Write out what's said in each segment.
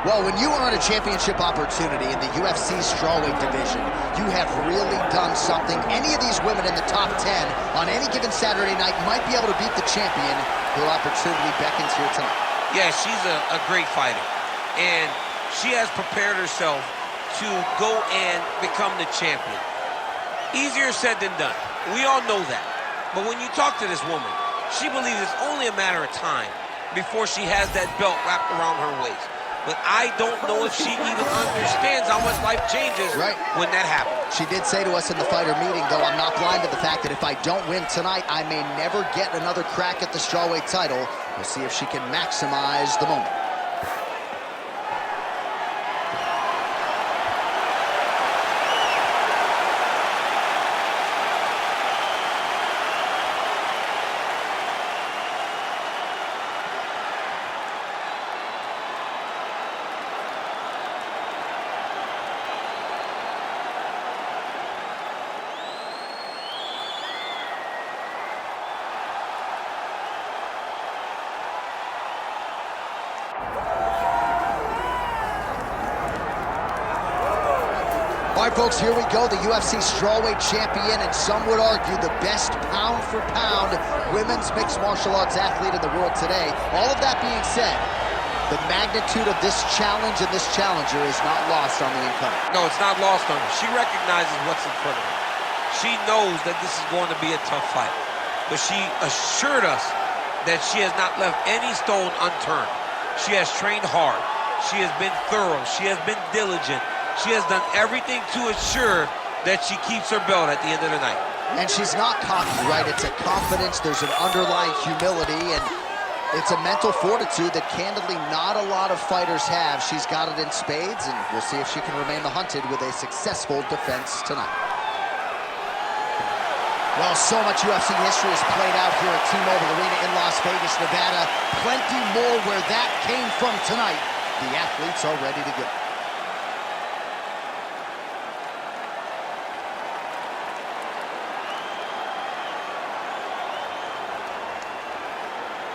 Well, when you are on a championship opportunity in the UFC strawweight division, you have really done something. Any of these women in the top 10 on any given Saturday night might be able to beat the champion. Her opportunity beckons here tonight. Yeah, she's a great fighter. And she has prepared herself to go and become the champion. Easier said than done. We all know that. But when you talk to this woman, she believes it's only a matter of time before she has that belt wrapped around her waist. But I don't know if she even understands how much life changes when that happens. She did say to us in the fighter meeting, though, I'm not blind to the fact that if I don't win tonight, I may never get another crack at the strawweight title. We'll see if she can maximize the moment. All right, folks, here we go. The UFC strawweight champion, and some would argue the best pound-for-pound women's mixed martial arts athlete in the world today. All of that being said, the magnitude of this challenge and this challenger is not lost on the incumbent. No, it's not lost on her. She recognizes what's in front of her. She knows that this is going to be a tough fight. But she assured us that she has not left any stone unturned. She has trained hard. She has been thorough. She has been diligent. She has done everything to ensure that she keeps her belt at the end of the night. And she's not cocky, right? It's a confidence, there's an underlying humility, and it's a mental fortitude that candidly not a lot of fighters have. She's got it in spades, and we'll see if she can remain the hunted with a successful defense tonight. Well, so much UFC history has played out here at T-Mobile Arena in Las Vegas, Nevada. Plenty more where that came from tonight. The athletes are ready to go.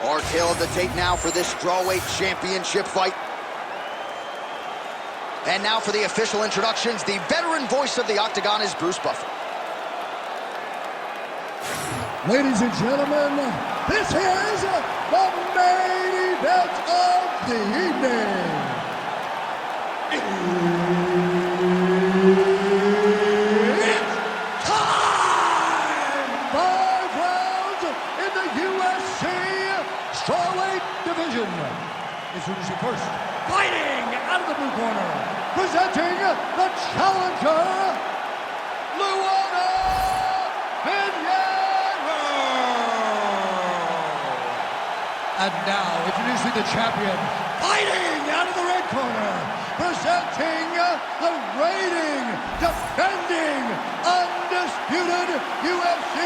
Our tale of the tape now for this strawweight championship fight. And now for the official introductions, the veteran voice of the Octagon is Bruce Buffer. Ladies and gentlemen, this is the main event of the evening. It's time! 5 rounds in the UFC strawweight division. Introducing first, fighting out of the blue corner, presenting the challenger, Luana Pinheiro. And now, introducing the champion, fighting out of the red corner, presenting the reigning, defending, undisputed UFC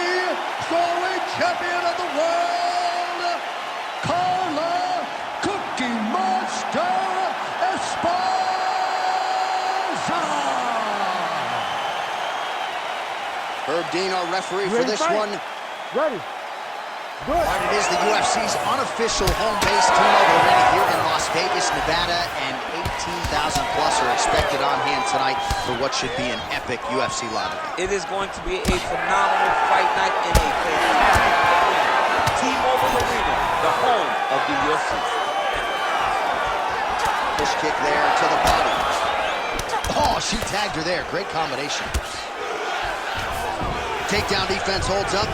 strawweight champion of the world, Carla Cookie Monster Esparza. Herb Dean, our referee for this one. Ready. Good. And it is the UFC's unofficial home base, T-Mobile Arena here in Las Vegas, Nevada, and 18,000 plus are expected on hand tonight for what should be an epic UFC live event. It is going to be a phenomenal fight night in a fantastic arena. T-Mobile Arena, the home of the UFC. Push kick there to the body. Oh, she tagged her there. Great combination. Takedown defense holds up.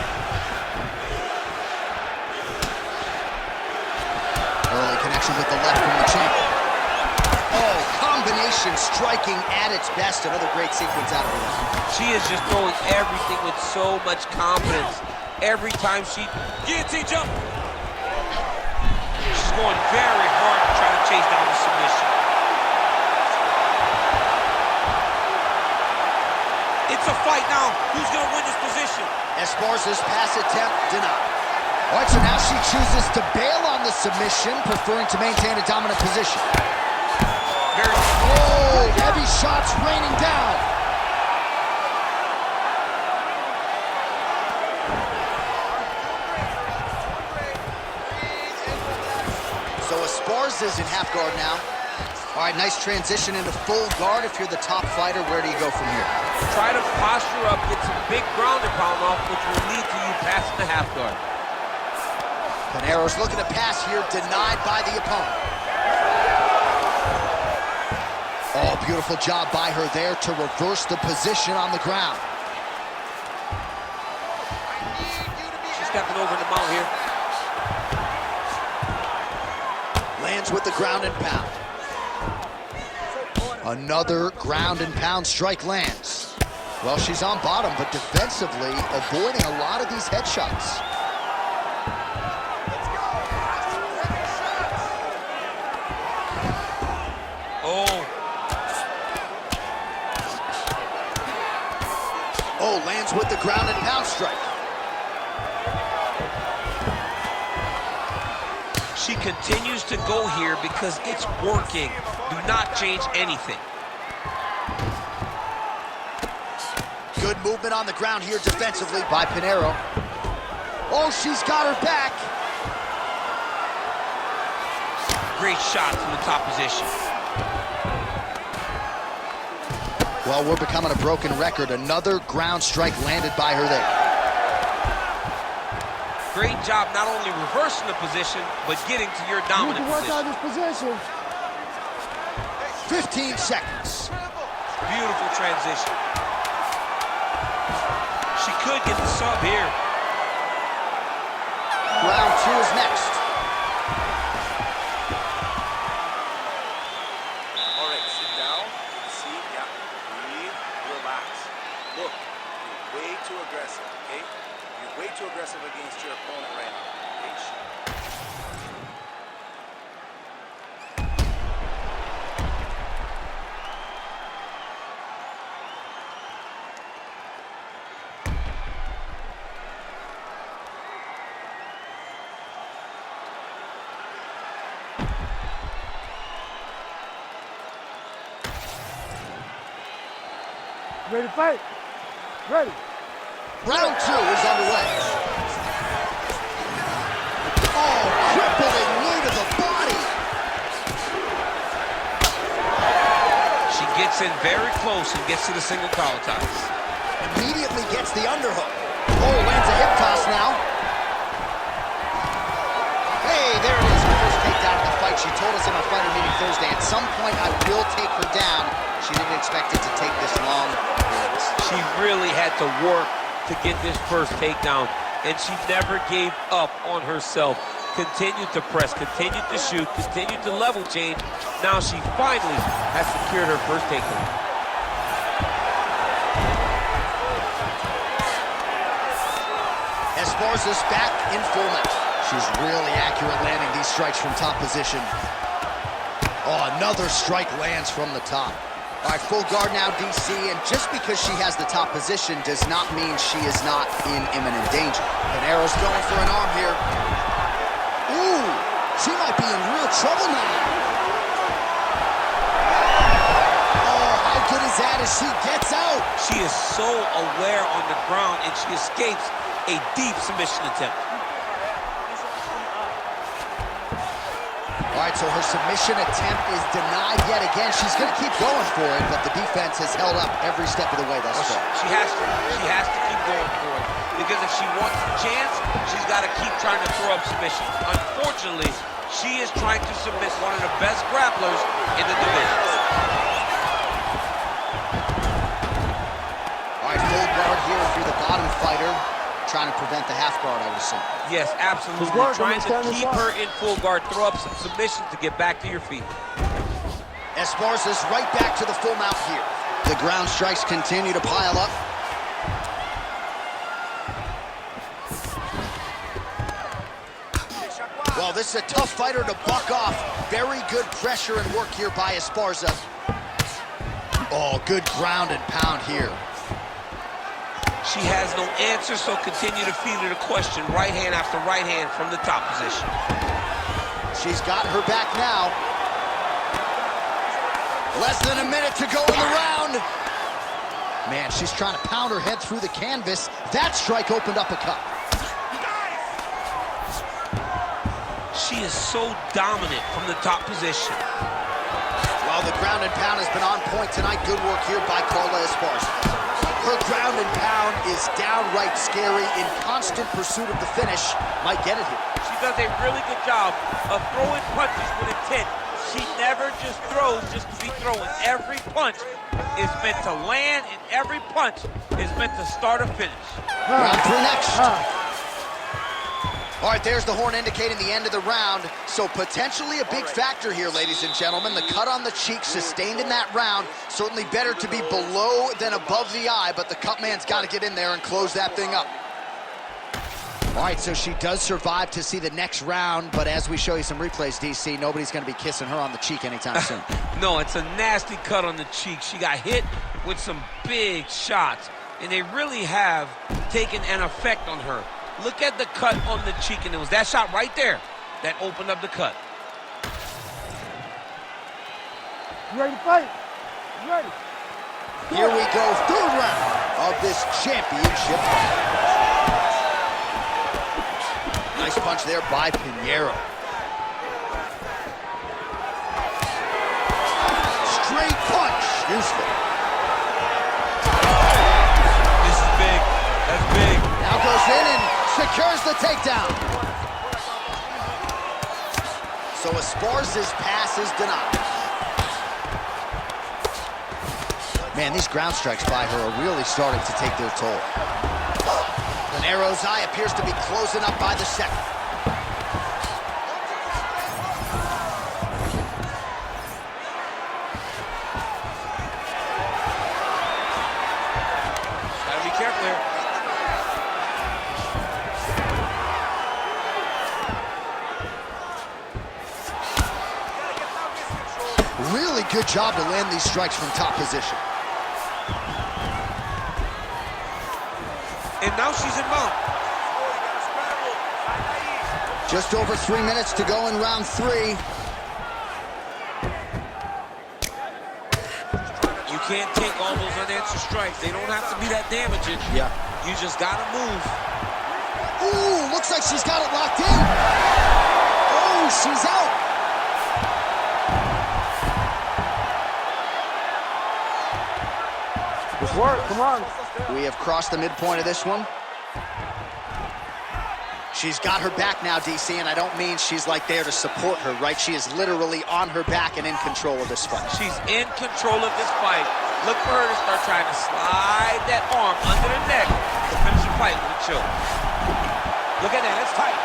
Early connection with the left from the champion. Oh, combination striking at its best. Another great sequence out of her. She is just throwing everything with so much confidence. Every time she guillotine jump, she's going very hard to try to chase down the submission. It's a fight now. Who's going to win this position? Esparza's pass attempt denied. All right, so now she chooses to bail on the submission, preferring to maintain a dominant position. Oh, heavy shots raining down. So Esparza's in half guard now. All right, nice transition into full guard. If you're the top fighter, where do you go from here? Try to posture up, get some big ground and pound off, which will lead to you passing the half guard. Pinheiro's looking to pass here, denied by the opponent. Oh, beautiful job by her there to reverse the position on the ground. She's stepping over the mount here. Lands with the ground and pound. Another ground and pound strike lands. Well, she's on bottom, but defensively avoiding a lot of these headshots. Oh, lands with the ground and pound strike. She continues to go here because it's working. Do not change anything. Good movement on the ground here defensively by Pinheiro. Oh, she's got her back. Great shot from the top position. Well, we're becoming a broken record. Another ground strike landed by her there. Great job not only reversing the position, but getting to your dominant position. This position. 15 seconds. Beautiful transition. She could get the sub here. Round 2 is next. All right, sit down. See, yeah, breathe, relax. Look, you're way too aggressive, okay? You're way too aggressive against your opponent right now, okay? Ready to fight? Ready. Round 2 is underway. Oh, crippling knee to the body. She gets in very close and gets to the single collar ties. Immediately gets the underhook. Oh, lands a hip toss now. Hey, there it is. Her first takedown of the fight. She told us in our fighter meeting Thursday, at some point I will take her down. She didn't expect it to take this long. She really had to work to get this first takedown, and she never gave up on herself. Continued to press, continued to shoot, continued to level change. Now she finally has secured her first takedown. Esparza's back in full mount. She's really accurate landing these strikes from top position. Oh, another strike lands from the top. All right, full guard now, DC, and just because she has the top position does not mean she is not in imminent danger. Pinheiro's going for an arm here. Ooh, she might be in real trouble now. Oh, how good is that as she gets out? She is so aware on the ground, and she escapes a deep submission attempt. All right, so her submission attempt is denied yet again. She's going to keep going for it, but the defense has held up every step of the way thus far. She has to. She has to keep going for it. Because if she wants a chance, she's got to keep trying to throw up submissions. Unfortunately, she is trying to submit one of the best grapplers in the division. All right, full guard here if you're the bottom fighter. Trying to prevent the half guard, I would assume. Yes, absolutely. Trying to keep her in full guard, throw up some submissions to get back to your feet. Esparza's right back to the full mount here. The ground strikes continue to pile up. Well, this is a tough fighter to buck off. Very good pressure and work here by Esparza. Oh, good ground and pound here. She has no answer, so continue to feed her the question, right hand after right hand from the top position. She's got her back now. Less than a minute to go in the round. Man, she's trying to pound her head through the canvas. That strike opened up a cut. She is so dominant from the top position. Oh, the ground and pound has been on point tonight. Good work here by Carla Esparza. Her ground and pound is downright scary, in constant pursuit of the finish. Might get it here. She does a really good job of throwing punches with intent. She never just throws just to be throwing. Every punch is meant to land, and every punch is meant to start a finish. Round 3 next. All right, there's the horn indicating the end of the round. So potentially a big factor here, ladies and gentlemen. The cut on the cheek sustained in that round. Certainly better to be below than above the eye, but the cut man's got to get in there and close that thing up. All right, so she does survive to see the next round, but as we show you some replays, DC, nobody's going to be kissing her on the cheek anytime soon. No, it's a nasty cut on the cheek. She got hit with some big shots, and they really have taken an effect on her. Look at the cut on the cheek, and it was that shot right there that opened up the cut. You ready to fight? You ready? Here we go, 3rd round of this championship fight. Nice punch there by Pinheiro. Straight punch, useful. This is big. That's big. Now goes in and secures the takedown. So Esparza's pass is denied. Man, these ground strikes by her are really starting to take their toll. Pinheiro's eye appears to be closing up by the second. Gotta be careful here. Really good job to land these strikes from top position. And now she's in mount. Just over 3 minutes to go in round 3. You can't take all those unanswered strikes. They don't have to be that damaging. Yeah. You just gotta move. Ooh, looks like she's got it locked in. Oh, she's out. Good work, come on. We have crossed the midpoint of this one. She's got her back now, DC, and I don't mean she's like there to support her, right? She is literally on her back and in control of this fight. She's in control of this fight. Look for her to start trying to slide that arm under the neck to finish the fight with a choke. Look at that, that's tight.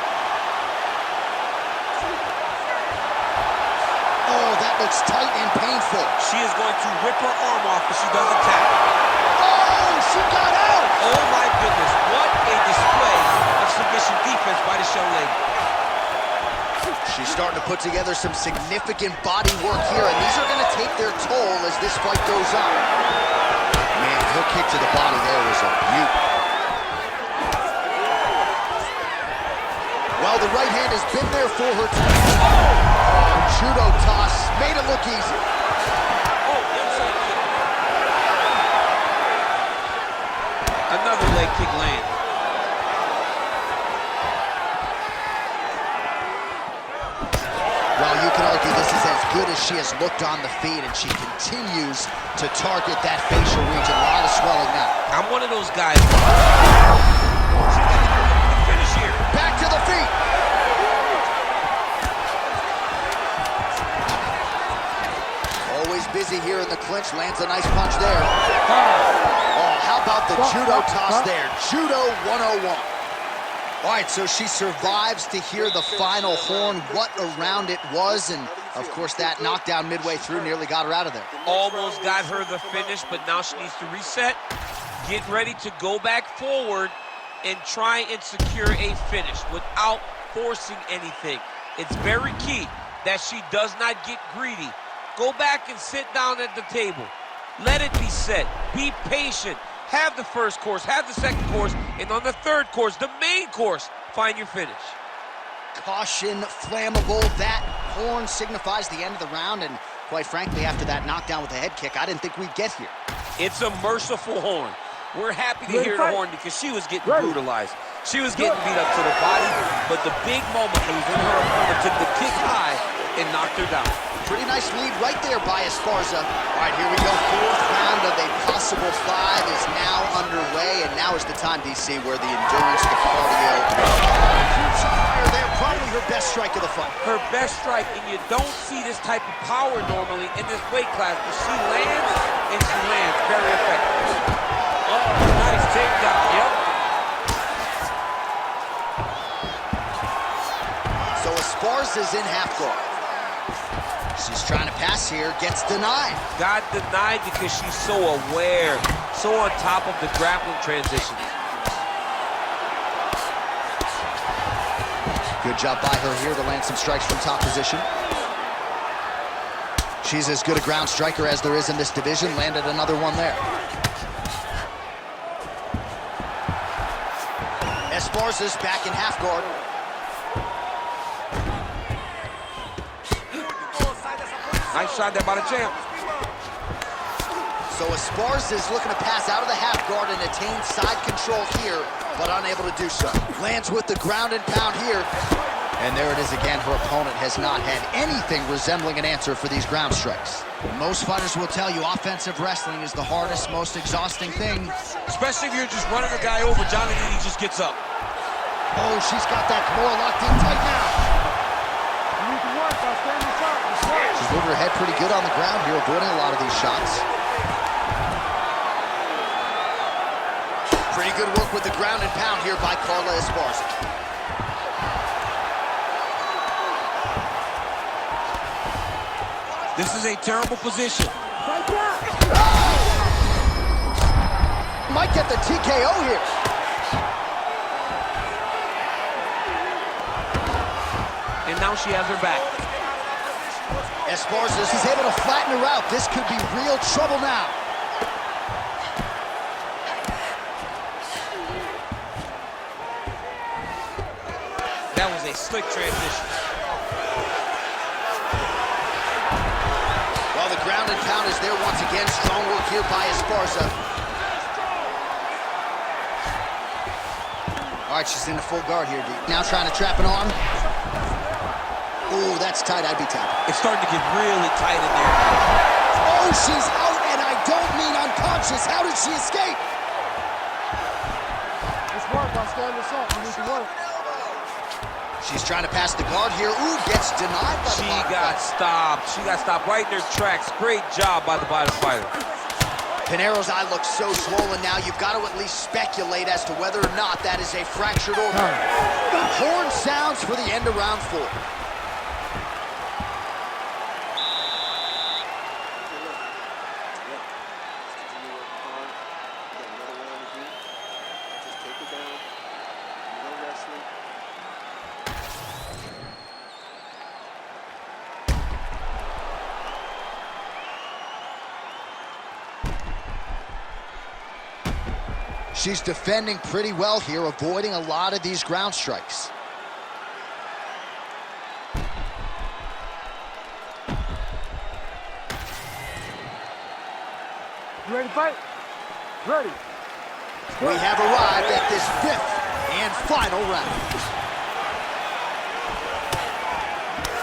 Oh, that looks tight and painful. She is going to rip her arm off if she doesn't tap. Oh, she got out! Oh my goodness, what a display of submission defense by this young lady. She's starting to put together some significant body work here, and these are going to take their toll as this fight goes on. Man, her kick to the body there was a beaut. Well, the right hand has been there for her tonight. Oh, judo toss, made it look easy. Oh, inside kick. Another leg kick land. Well, you can argue this is as good as she has looked on the feet, and she continues to target that facial region. A lot of swelling now. I'm one of those guys. She's got to finish here. Back to the feet. Always busy here in the clinch. Lands a nice punch there. Oh, how about the judo toss there? Judo 101. All right, so she survives to hear the final horn. What a round it was, and of course that knockdown midway through nearly got her out of there. Almost got her the finish, but now she needs to reset, get ready to go back forward, and try and secure a finish without forcing anything. It's very key that she does not get greedy. Go back and sit down at the table. Let it be set. Be patient. Have the first course, have the second course, and on the third course, the main course, find your finish. Caution, flammable. That horn signifies the end of the round, and quite frankly, after that knockdown with the head kick, I didn't think we'd get here. It's a merciful horn. We're happy to hear the horn because she was getting brutalized. She was getting beat up to the body, but the big moment was when her opponent took the kick high and knocked her down. Pretty nice lead right there by Esparza. All right, here we go. Fourth round of a possible 5 is now underway, and now is the time, DC, where the endurance, the cardio. Fire there, probably her best strike of the fight. Her best strike, and you don't see this type of power normally in this weight class, but she lands, and she lands very effective. Oh, nice takedown, yep. So Esparza's in half guard. She's trying to pass here, gets denied. Got denied because she's so aware, so on top of the grappling transitions. Good job by her here to land some strikes from top position. She's as good a ground striker as there is in this division. Landed another one there. Esparza's back in half guard. Nice shot there by the champ. So Esparza is looking to pass out of the half guard and attain side control here, but unable to do so. Lands with the ground and pound here. And there it is again. Her opponent has not had anything resembling an answer for these ground strikes. Most fighters will tell you offensive wrestling is the hardest, most exhausting thing. Especially if you're just running a guy over. Johnny Lee just gets up. Oh, she's got that Kimura locked in tight now. You need to work by standing sharp. She's moving her head pretty good on the ground here, avoiding a lot of these shots. Pretty good work with the ground and pound here by Carla Esparza. This is a terrible position. Might get the TKO here. And now she has her back. Esparza, she's able to flatten her out. This could be real trouble now. That was a slick transition. Well, the ground and pound is there once again. Strong work here by Esparza. All right, she's in the full guard here, D. Now trying to trap an arm. Ooh, that's tight. I'd be tapping. It's starting to get really tight in there. Oh, she's out, and I don't mean unconscious. How did she escape? It's work by standing sharp. You need to work. She's trying to pass the guard here. Ooh, gets denied by the She bottom got fighter. stopped. She got stopped right in her tracks. Great job by the bottom fighter. Pinheiro's eye looks so swollen now. You've got to at least speculate as to whether or not that is a fractured organ. Horn sounds for the end of round 4. She's defending pretty well here, avoiding a lot of these ground strikes. You ready to fight? Ready. We have arrived at this 5th and final round.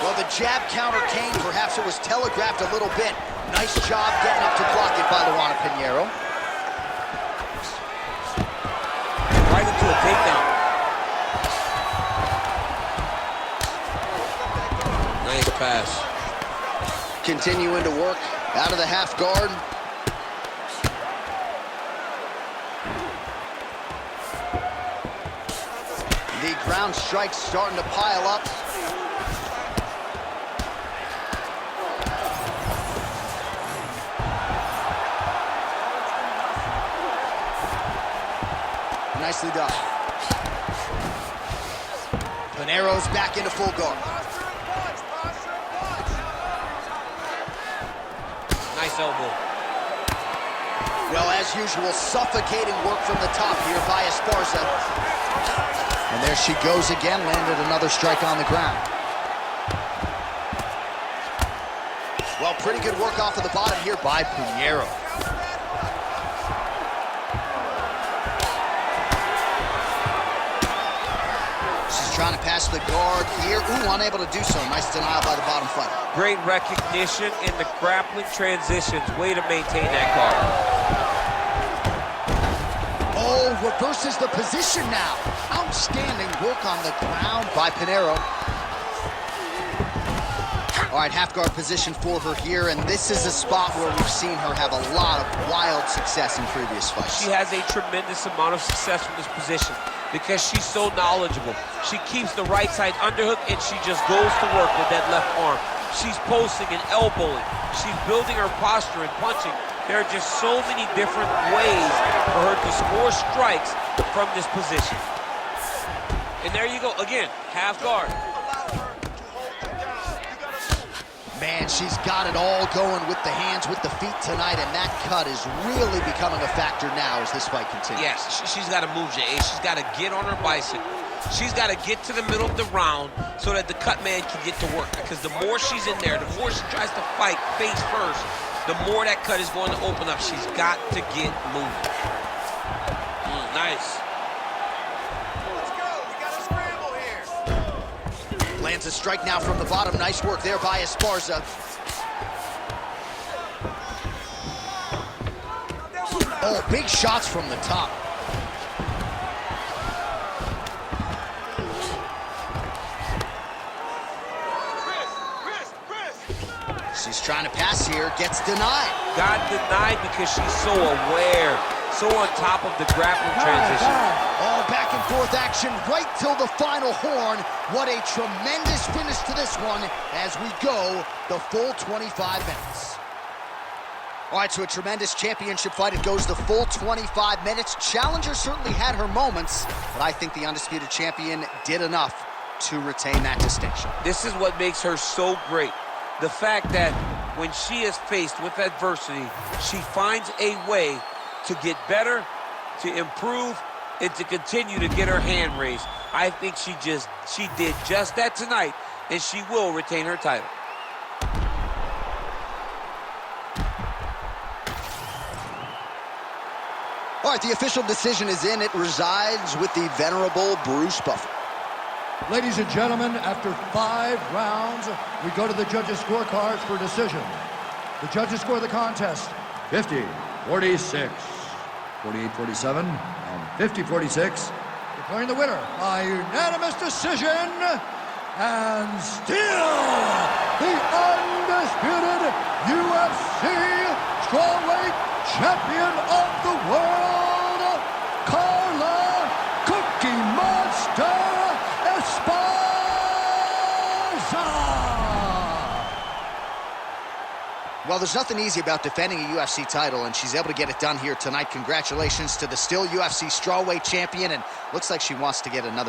Well, the jab counter came. Perhaps it was telegraphed a little bit. Nice job getting up to block it by Luana Pinheiro. Right into a takedown. Nice pass. Continuing to work out of the half guard. The ground strikes starting to pile up. Nicely done. Pinheiro's back into full guard. Nice elbow. Well, as usual, suffocating work from the top here by Esparza. And there she goes again, landed another strike on the ground. Well, pretty good work off of the bottom here by Pinheiro. trying to pass the guard here. Ooh, unable to do so. Nice denial by the bottom fighter. Great recognition in the grappling transitions. Way to maintain that guard. Oh, reverses the position now. Outstanding work on the ground by Pinheiro. All right, half guard position for her here, and this is a spot where we've seen her have a lot of wild success in previous fights. She has a tremendous amount of success from this position because she's so knowledgeable. She keeps the right side underhook, and she just goes to work with that left arm. She's posting and elbowing. She's building her posture and punching. There are just so many different ways for her to score strikes from this position. And there you go, again, half guard. Man, she's got it all going with the hands, with the feet tonight, and that cut is really becoming a factor now as this fight continues. Yes, she's got to move, Jay. She's got to get on her bicycle. She's got to get to the middle of the round so that the cut man can get to work. Because the more she's in there, the more she tries to fight face first, the more that cut is going to open up. She's got to get moving. Nice. Let's go. We got a scramble here. Lands a strike now from the bottom. Nice work there by Esparza. Oh, big shots from the top. She's trying to pass here, gets denied. Got denied because she's so aware, so on top of the grappling transition. Oh, back and forth action right till the final horn. What a tremendous finish to this one as we go the full 25 minutes. All right, so a tremendous championship fight. It goes the full 25 minutes. Challenger certainly had her moments, but I think the undisputed champion did enough to retain that distinction. This is what makes her so great. The fact that when she is faced with adversity, she finds a way to get better, to improve, and to continue to get her hand raised. I think she did just that tonight, and she will retain her title. All right, the official decision is in. It resides with the venerable Bruce Buffer. Ladies and gentlemen, after 5 rounds, we go to the judges' scorecards for decision. The judges score the contest 50-46, 48-47, and 50-46. Declaring the winner by unanimous decision, and still the undisputed UFC strawweight champion of the world, Carla Cookie Monster Esparza! Well, there's nothing easy about defending a UFC title, and she's able to get it done here tonight. Congratulations to the still UFC strawweight champion, and looks like she wants to get another